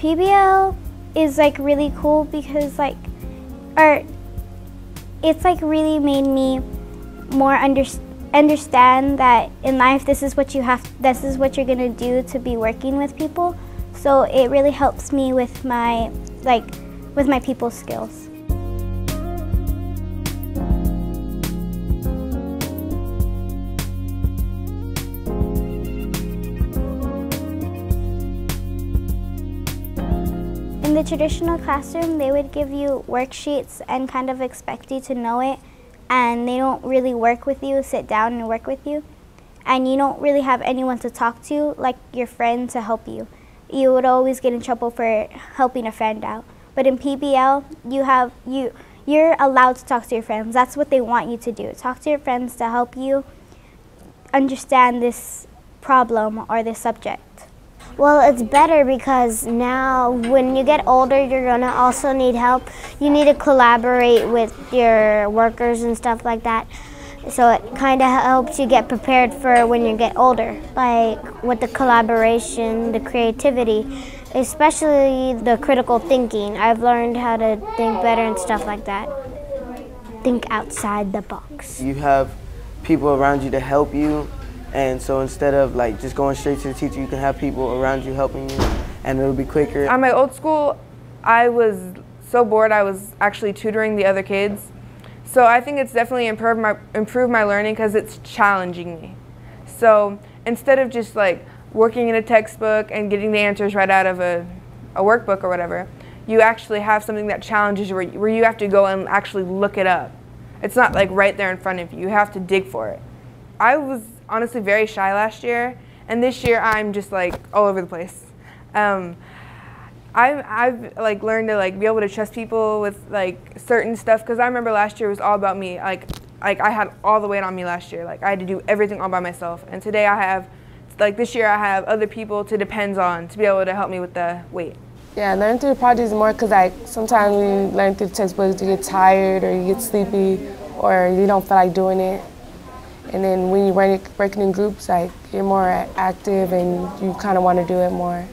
PBL is like really cool because it's like really made me more understand that in life this is what you're gonna do to be working with people. So it really helps me with my people skills. In the traditional classroom, they would give you worksheets and kind of expect you to know it, and they don't really work with you, sit down and work with you, and you don't really have anyone to talk to, like your friend, to help you. You would always get in trouble for helping a friend out. But in PBL, you're allowed to talk to your friends. That's what they want you to do. Talk to your friends to help you understand this problem or this subject. Well, it's better because now when you get older, you're going to also need help. You need to collaborate with your workers and stuff like that. So it kind of helps you get prepared for when you get older. Like with the collaboration, the creativity, especially the critical thinking. I've learned how to think better and stuff like that. Think outside the box. You have people around you to help you. And so instead of like just going straight to the teacher, you can have people around you helping you, and it'll be quicker. At my old school, I was so bored I was actually tutoring the other kids. So I think it's definitely improved my learning because it's challenging me. So instead of just like working in a textbook and getting the answers right out of a workbook or whatever, you actually have something that challenges you where you have to go and actually look it up. It's not like right there in front of you. You have to dig for it. I was honestly very shy last year, and this year I'm just like all over the place. I've like learned to like be able to trust people with like certain stuff, because I remember last year was all about me. Like I had all the weight on me last year. Like I had to do everything all by myself, and today this year I have other people to depend on to be able to help me with the weight. Yeah, learn through the projects more because like sometimes when you learn through the textbooks, you get tired or you get sleepy or you don't feel like doing it. And then when you're working in groups, like you're more active and you kind of want to do it more.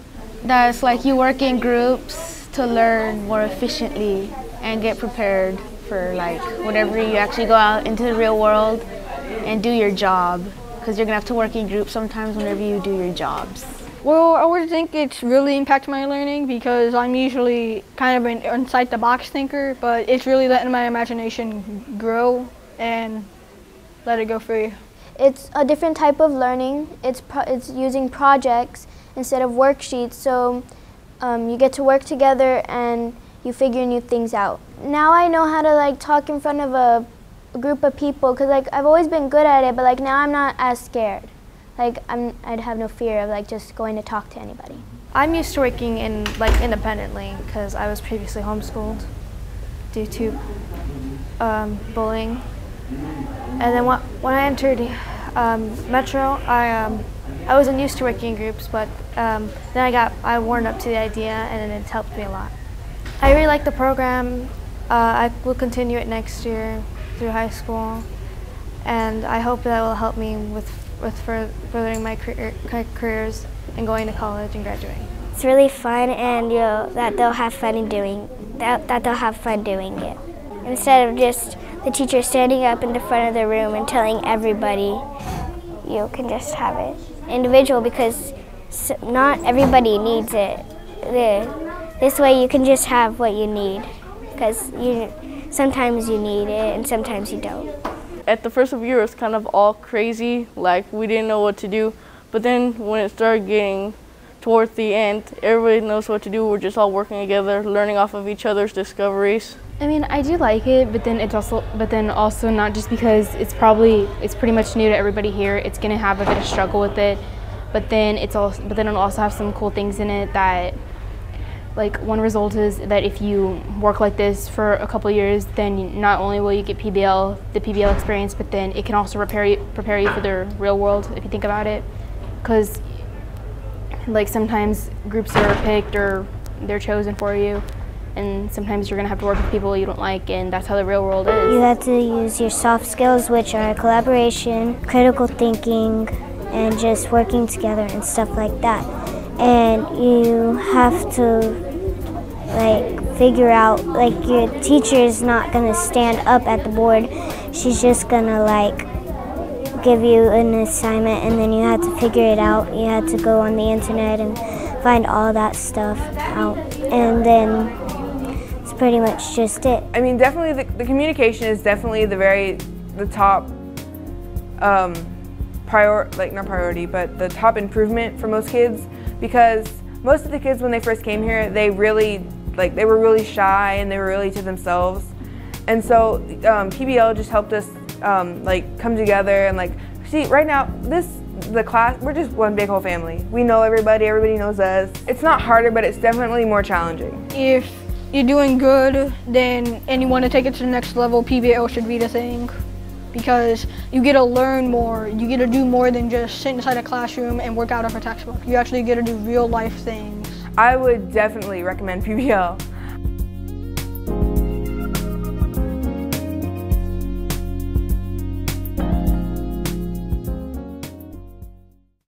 That's like you work in groups to learn more efficiently and get prepared for like whenever you actually go out into the real world and do your job, because you're gonna have to work in groups sometimes whenever you do your jobs. Well, I would think it's really impacted my learning because I'm usually kind of an inside-the-box thinker, but it's really letting my imagination grow and let it go free. It's a different type of learning. It's using projects instead of worksheets, so you get to work together and you figure new things out. Now I know how to like talk in front of a group of people, because like I've always been good at it, but like now I'm not as scared. Like I'd have no fear of like just going to talk to anybody. I'm used to working independently because I was previously homeschooled due to bullying. And then when I entered Metro, I wasn't used to working in groups, but then I warmed up to the idea, and it's helped me a lot. I really like the program. I will continue it next year through high school, and I hope that will help me with furthering my careers and going to college and graduating. It's really fun, and that they'll have fun doing it. Instead of just the teacher standing up in the front of the room and telling everybody, you can just have it individual, because not everybody needs it. This way you can just have what you need, because sometimes you need it and sometimes you don't. At the first of the year, it was kind of all crazy, like we didn't know what to do. But then when it started getting towards the end, everybody knows what to do. We're just all working together, learning off of each other's discoveries. I mean, I do like it, but then also not just because it's pretty much new to everybody here. It's gonna have a bit of struggle with it, but then it'll also have some cool things in it that, like, one result is that if you work like this for a couple of years, then not only will you get the PBL experience, but then it can also prepare you for the real world, if you think about it. Because like sometimes groups are picked or they're chosen for you, and sometimes you're gonna have to work with people you don't like, and that's how the real world is. You have to use your soft skills, which are collaboration, critical thinking, and just working together and stuff like that. and you have to like figure out, like your teacher is not gonna stand up at the board. She's just gonna like give you an assignment and then you have to figure it out. You have to go on the internet and find all that stuff out, and then it's pretty much just it. I mean, definitely the communication is definitely the top not priority, but the top improvement for most kids, because most of the kids when they first came here, they were really shy and they were really to themselves. And so PBL just helped us come together and see, right now the class, we're just one big whole family. We know everybody knows us. It's not harder, but it's definitely more challenging. If you're doing good, and you want to take it to the next level, PBL should be the thing. Because you get to learn more, you get to do more than just sit inside a classroom and work out of a textbook. You actually get to do real life things. I would definitely recommend PBL.